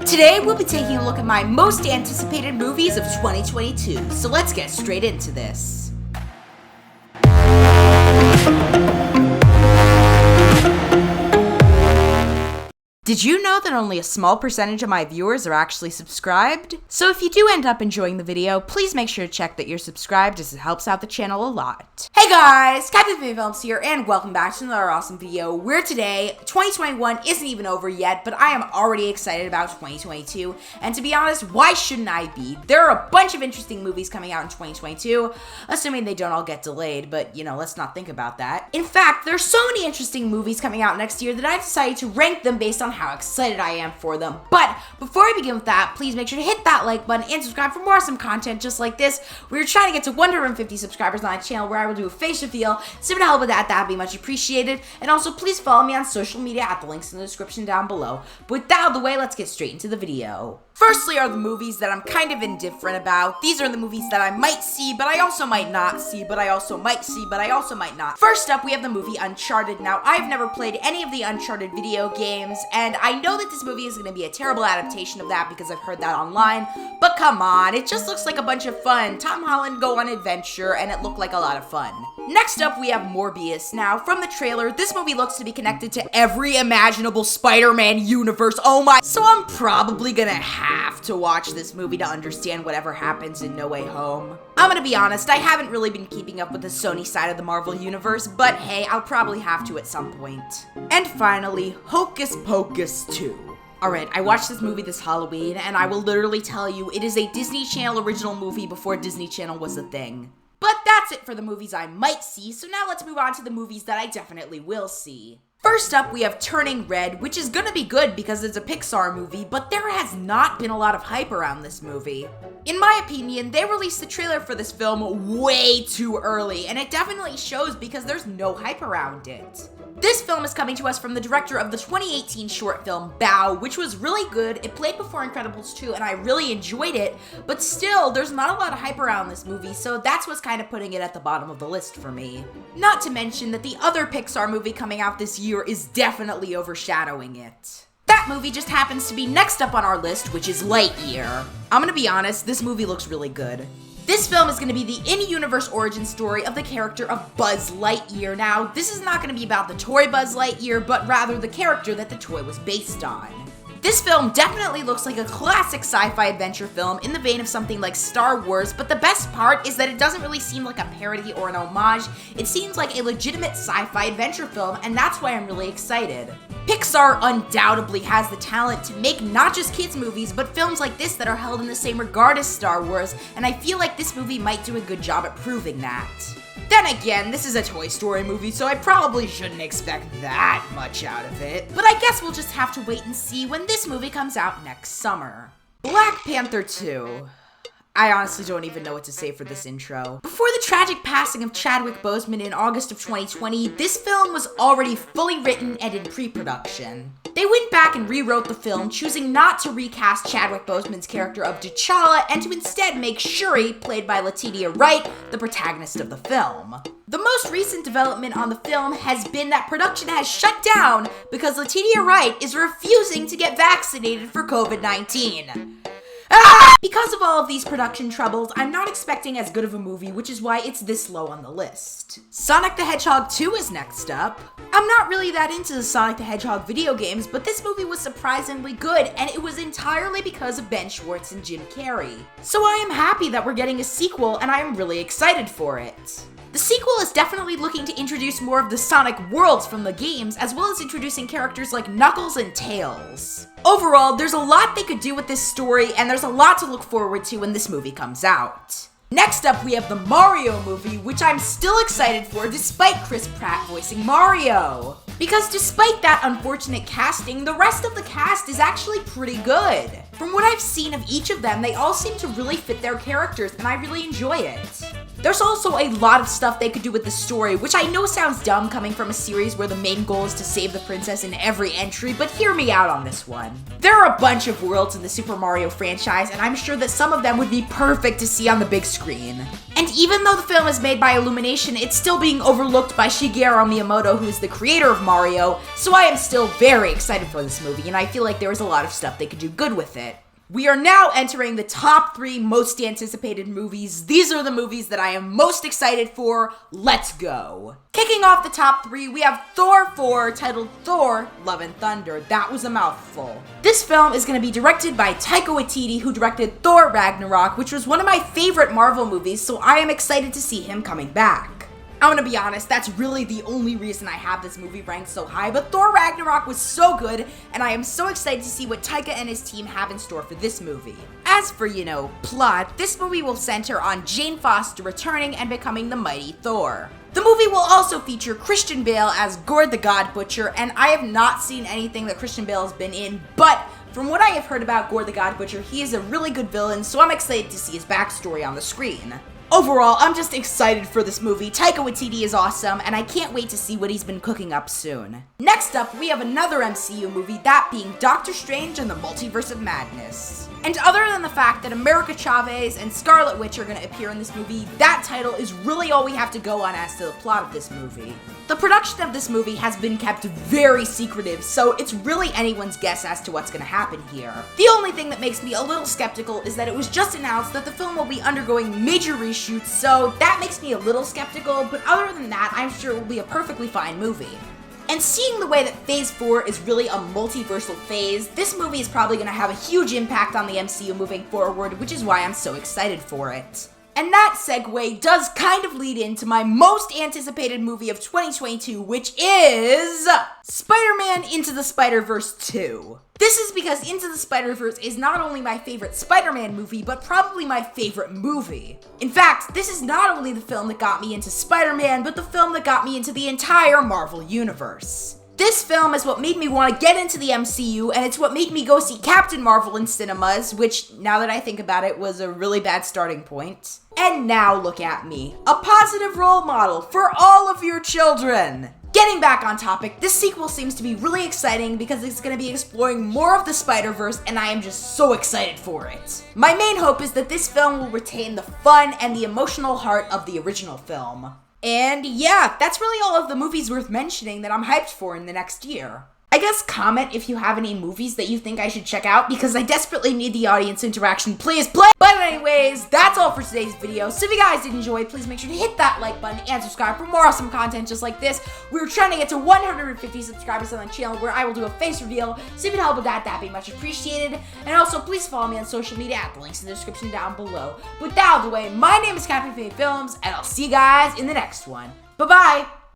Today we'll be taking a look at my most anticipated movies of 2022, so let's get straight into this. Did you know that only a small percentage of my viewers are actually subscribed? So if you do end up enjoying the video, please make sure to check that you're subscribed as it helps out the channel a lot. Hey guys, Captain Films here, and welcome back to another awesome video where today, 2021 isn't even over yet, but I am already excited about 2022, and to be honest, why shouldn't I be? There are a bunch of interesting movies coming out in 2022, assuming they don't all get delayed, but let's not think about that. In fact, there's so many interesting movies coming out next year that I've decided to rank them based on how excited I am for them. But before I begin with that, please make sure to hit that like button and subscribe for more awesome content just like this. We're trying to get to 150 subscribers on my channel where I will do a face reveal, so if you help with that, that'd be much appreciated. And also please follow me on social media at the links in the description down below. But with that out of the way, let's get straight into the video. Firstly are the movies that I'm kind of indifferent about. These are the movies that I might see, but I also might not see, but I also might see, but I also might not. First up, we have the movie Uncharted. Now, I've never played any of the Uncharted video games, and I know that this movie is going to be a terrible adaptation of that because I've heard that online, but come on, it just looks like a bunch of fun. Tom Holland go on adventure, and it looked like a lot of fun. Next up, we have Morbius. Now, from the trailer, this movie looks to be connected to every imaginable Spider-Man universe. Oh my, so I'm probably gonna have to watch this movie to understand whatever happens in No Way Home. I'm gonna be honest, I haven't really been keeping up with the Sony side of the Marvel universe, but hey, I'll probably have to at some point. And finally, Hocus Pocus 2. Alright, I watched this movie this Halloween, and I will literally tell you, it is a Disney Channel original movie before Disney Channel was a thing. But that's it for the movies I might see, so now let's move on to the movies that I definitely will see. First up, we have Turning Red, which is gonna be good because it's a Pixar movie, but there has not been a lot of hype around this movie. In my opinion, they released the trailer for this film way too early, and it definitely shows because there's no hype around it. This film is coming to us from the director of the 2018 short film Bow, which was really good. It played before Incredibles 2, and I really enjoyed it, but still, there's not a lot of hype around this movie, so that's what's kind of putting it at the bottom of the list for me. Not to mention that the other Pixar movie coming out this year is definitely overshadowing it. That movie just happens to be next up on our list, which is Lightyear. I'm gonna be honest, this movie looks really good. This film is going to be the in-universe origin story of the character of Buzz Lightyear. Now, this is not going to be about the toy Buzz Lightyear, but rather the character that the toy was based on. This film definitely looks like a classic sci-fi adventure film in the vein of something like Star Wars, but the best part is that it doesn't really seem like a parody or an homage. It seems like a legitimate sci-fi adventure film, and that's why I'm really excited. Pixar undoubtedly has the talent to make not just kids movies, but films like this that are held in the same regard as Star Wars, and I feel like this movie might do a good job at proving that. Then again, this is a Toy Story movie, so I probably shouldn't expect that much out of it, but I guess we'll just have to wait and see when this movie comes out next summer. Black Panther 2. I honestly don't even know what to say for this intro. Before the tragic passing of Chadwick Boseman in August of 2020, this film was already fully written and in pre-production. They went back and rewrote the film, choosing not to recast Chadwick Boseman's character of T'Challa and to instead make Shuri, played by Letitia Wright, the protagonist of the film. The most recent development on the film has been that production has shut down because Letitia Wright is refusing to get vaccinated for COVID-19. Because of all of these production troubles, I'm not expecting as good of a movie, which is why it's this low on the list. Sonic the Hedgehog 2 is next up. I'm not really that into the Sonic the Hedgehog video games, but this movie was surprisingly good, and it was entirely because of Ben Schwartz and Jim Carrey. So I am happy that we're getting a sequel, and I am really excited for it. The sequel is definitely looking to introduce more of the Sonic worlds from the games, as well as introducing characters like Knuckles and Tails. Overall, there's a lot they could do with this story, and there's a lot to look forward to when this movie comes out. Next up, we have the Mario movie, which I'm still excited for despite Chris Pratt voicing Mario. Because despite that unfortunate casting, the rest of the cast is actually pretty good. From what I've seen of each of them, they all seem to really fit their characters, and I really enjoy it. There's also a lot of stuff they could do with the story, which I know sounds dumb coming from a series where the main goal is to save the princess in every entry, but hear me out on this one. There are a bunch of worlds in the Super Mario franchise, and I'm sure that some of them would be perfect to see on the big screen. And even though the film is made by Illumination, it's still being overlooked by Shigeru Miyamoto, who is the creator of Mario, so I am still very excited for this movie, and I feel like there is a lot of stuff they could do good with it. We are now entering the top 3 most anticipated movies. These are the movies that I am most excited for. Let's go. Kicking off the top 3, we have Thor 4, titled Thor: Love and Thunder. That was a mouthful. This film is going to be directed by Taika Waititi, who directed Thor Ragnarok, which was one of my favorite Marvel movies, so I am excited to see him coming back. I'm gonna be honest, that's really the only reason I have this movie ranked so high, but Thor Ragnarok was so good, and I am so excited to see what Taika and his team have in store for this movie. As for, plot, this movie will center on Jane Foster returning and becoming the mighty Thor. The movie will also feature Christian Bale as Gord the God Butcher, and I have not seen anything that Christian Bale has been in, but from what I have heard about Gord the God Butcher, he is a really good villain, so I'm excited to see his backstory on the screen. Overall, I'm just excited for this movie. Taika Waititi is awesome, and I can't wait to see what he's been cooking up soon. Next up, we have another MCU movie, that being Doctor Strange and the Multiverse of Madness. And other than the fact that America Chavez and Scarlet Witch are going to appear in this movie, that title is really all we have to go on as to the plot of this movie. The production of this movie has been kept very secretive, so it's really anyone's guess as to what's going to happen here. The only thing that makes me a little skeptical is that it was just announced that the film will be undergoing major reshoots, so that makes me a little skeptical, but other than that, I'm sure it will be a perfectly fine movie. And seeing the way that Phase 4 is really a multiversal phase, this movie is probably going to have a huge impact on the MCU moving forward, which is why I'm so excited for it. And that segue does kind of lead into my most anticipated movie of 2022, which is Spider-Man Into the Spider-Verse 2. This is because Into the Spider-Verse is not only my favorite Spider-Man movie, but probably my favorite movie. In fact, this is not only the film that got me into Spider-Man, but the film that got me into the entire Marvel Universe. This film is what made me want to get into the MCU, and it's what made me go see Captain Marvel in cinemas, which, now that I think about it, was a really bad starting point. And now look at me, a positive role model for all of your children. Getting back on topic, this sequel seems to be really exciting because it's going to be exploring more of the Spider-Verse, and I am just so excited for it. My main hope is that this film will retain the fun and the emotional heart of the original film. And yeah, that's really all of the movies worth mentioning that I'm hyped for in the next year. I guess comment if you have any movies that you think I should check out, because I desperately need the audience interaction. Please play! But anyways, that's all for today's video. So if you guys did enjoy, please make sure to hit that like button and subscribe for more awesome content just like this. We're trying to get to 150 subscribers on the channel where I will do a face reveal. So if you'd help with that, that'd be much appreciated. And also, please follow me on social media at the links in the description down below. With that out of the way, my name is Captain Faye Films, and I'll see you guys in the next one. Bye-bye!